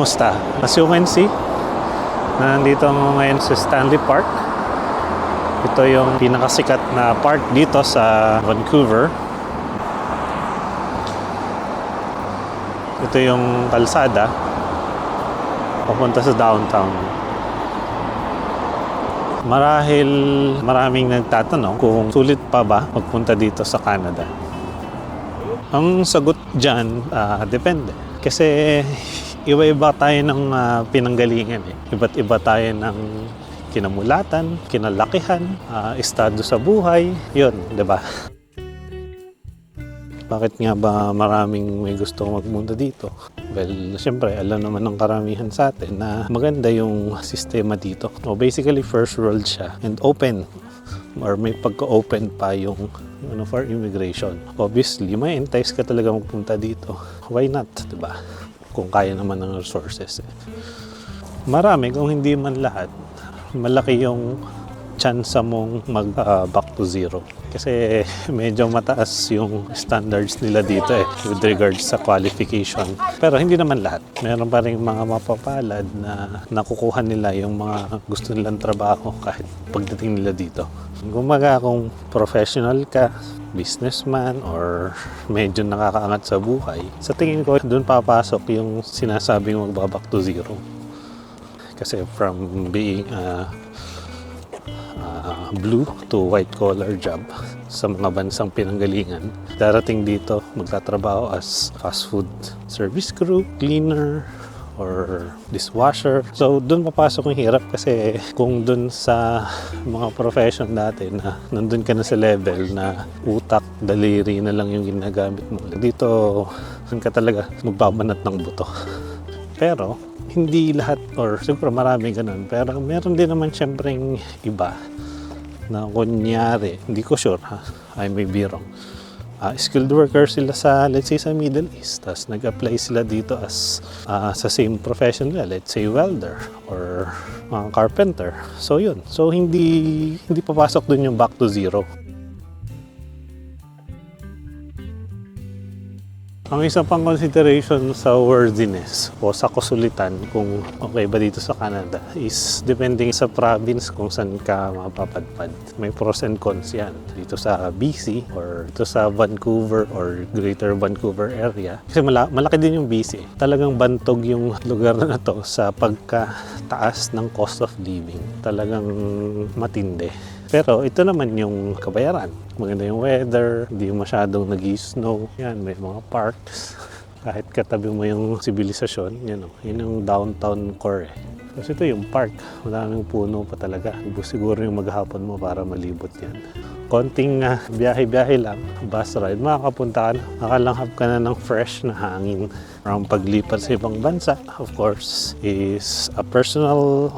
kumusta? As you can see, nandito ako ngayon sa Stanley Park. Ito yung pinakasikat na park dito sa Vancouver. Ito yung kalsada papunta sa downtown. Marahil maraming nagtatanong kung sulit pa ba magpunta dito sa Canada. Ang sagot dyan, depende. Kasi iba-iba tayo ng pinanggalingan eh. Iba't iba tayo ng kinamulatan, kinalakihan, estado sa buhay. Yun, di ba? Bakit nga ba maraming may gusto magpunta dito? Well, siyempre, alam naman ng karamihan sa atin na maganda yung sistema dito. So, basically, first world siya and open or may pagka-open pa yung for immigration. Obviously, may entice ka talaga magpunta dito. Why not, diba? Kung kaya naman ng resources. Marami, kung hindi man lahat, malaki yung chance mong mag-back to zero. Kasi medyo mataas yung standards nila dito with regards sa qualification. Pero hindi naman lahat. Meron pa rin mga mapapalad na nakukuha nila yung mga gusto nilang trabaho kahit pagdating nila dito. Kumaga kung professional ka, businessman, or medyo nakakaangat sa buhay, sa tingin ko doon papasok yung sinasabing mag-back to zero. Kasi from being blue to white collar job sa mga bansang pinanggalingan, darating dito magtatrabaho as fast food service crew, cleaner, or dishwasher. So doon papasok yung hirap kasi kung doon sa mga profession dati na nandun ka na sa level na utak, daliri na lang yung ginagamit mo, dito doon ka talaga magbabanat ng buto. Pero hindi lahat, or siguro marami ganun, pero meron din naman syempreng iba na kunyari, hindi ko sure ha, I may be wrong, skilled workers sila sa, let's say, sa Middle East, tapos nag-apply sila dito as sa same profession nila, let's say welder or carpenter. So yun, so hindi papasok dun yung back to zero. Ang isa pang consideration sa worthiness o sa kasulitan kung okay ba dito sa Canada is depending sa province kung saan ka mapapadpad. May pros and cons yan. Dito sa BC or dito sa Vancouver or Greater Vancouver area. Kasi malaki din yung BC. Talagang bantog yung lugar na to sa pagkataas ng cost of living. Talagang matindi. Pero ito naman yung kabayaran. Maganda yung weather, hindi masyadong nag-snow. Yan, may mga parks. Kahit katabi mo yung sibilisasyon, yun yung downtown core. Kasi ito yung park. Maraming puno pa talaga. Siguro yung maghapon mo para malibot yan. Konting biyahe-biyahe lang, bus ride, makakapunta ka na. Makalanghap ka na ng fresh na hangin. Ang paglipat sa ibang bansa, of course, is a personal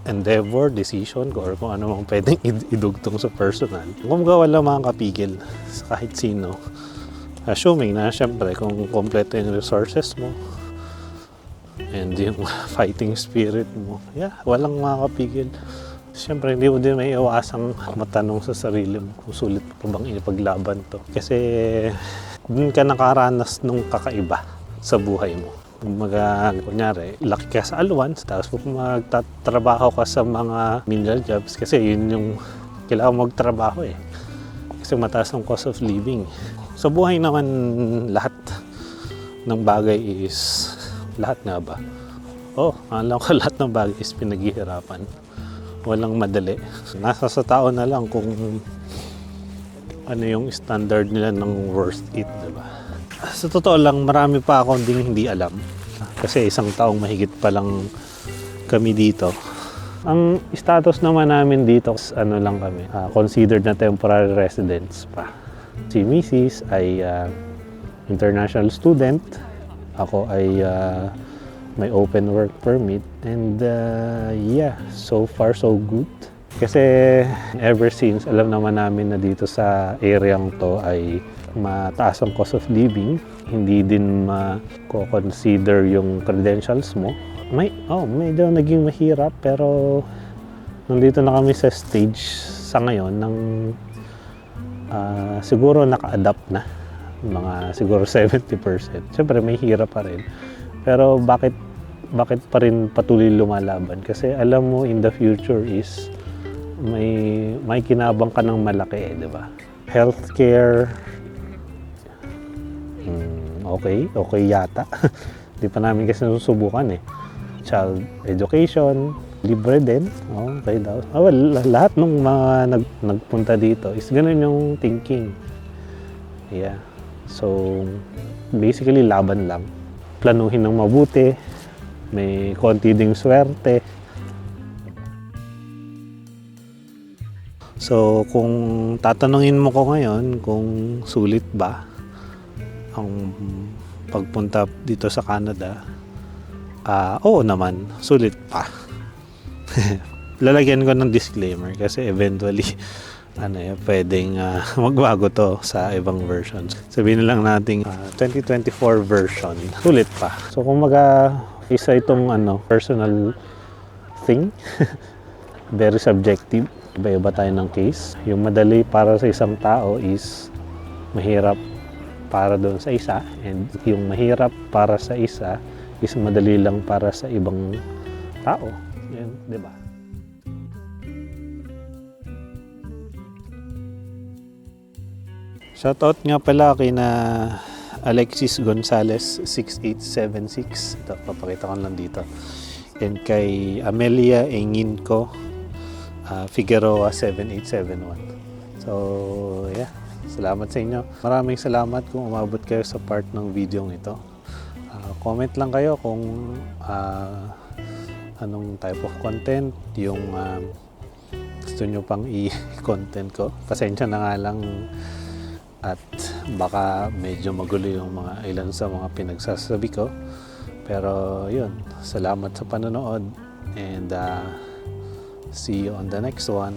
endeavor, decision, or kung ano mang pwedeng idugtong sa personal. Kung wala mga kapigil sa kahit sino, assuming na syempre kung kompleto yung resources mo and yung fighting spirit mo, walang makakapigil. Syempre hindi mo din may iwasang matanong sa sarili mo kung sulit pa bang inipaglaban to. Kasi dun ka nakaranas nung kakaiba sa buhay mo. Kunyari, laki ka sa allowance, tapos magtatrabaho ka sa mga menial jobs kasi yun yung kailangan magtrabaho eh. Kasi mataas ang cost of living. Sa buhay naman, lahat ng bagay is, lahat nga ba? Alam ko lahat ng bagay is pinaghihirapan. Walang madali. Nasa sa tao na lang kung ano yung standard nila ng worth it, diba? Sa totoo lang, marami pa akong hindi alam. Kasi isang taong mahigit pa lang kami dito. Ang status naman namin dito, lang kami, considered na temporary residents pa. Si Mrs. ay international student. Ako ay may open work permit. And so far so good. Kasi ever since, alam naman namin na dito sa areang to ay mataas ang cost of living, hindi din ma-consider yung credentials mo. Medyo naging mahirap, pero nandito na kami sa stage sa ngayon ng siguro naka-adapt na mga siguro 70%. Siyempre may hirap pa rin, pero bakit bakit pa rin patuloy lumalaban? Kasi alam mo in the future is may kinabang ka ng malaki, di ba? Healthcare, okay yata. Di pa namin kasi nasusubukan eh. Child education, libre din. Okay daw. Well, lahat ng mga nagpunta dito is ganun yung thinking. Yeah. So, basically laban lang. Planuhin ng mabuti. May konti ding swerte. So, kung tatanungin mo ko ngayon kung sulit ba ang pagpunta dito sa Canada, oo naman, sulit pa. Lalagyan ko ng disclaimer kasi eventually pwedeng magbago to sa ibang versions. Sabihin na lang nating 2024 version, sulit pa. So kung isa itong personal thing, very subjective. Iba-iba tayo ng case. Yung madali para sa isang tao is mahirap para doon sa isa, and yung mahirap para sa isa is madali lang para sa ibang tao. Yan, di ba? Shoutout nga pala kay na Alexis Gonzalez 6876. Ito, papakita ko lang dito. And kay Amelia Enginco Figueroa 7871. So, yeah. Salamat sa inyo. Maraming salamat kung umabot kayo sa part ng video ito. Comment lang kayo kung anong type of content yung gusto nyo pang i-content ko. Pasensya na nga lang at baka medyo magulo yung ilan sa mga pinagsasabi ko. Pero yun, salamat sa panonood and see you on the next one.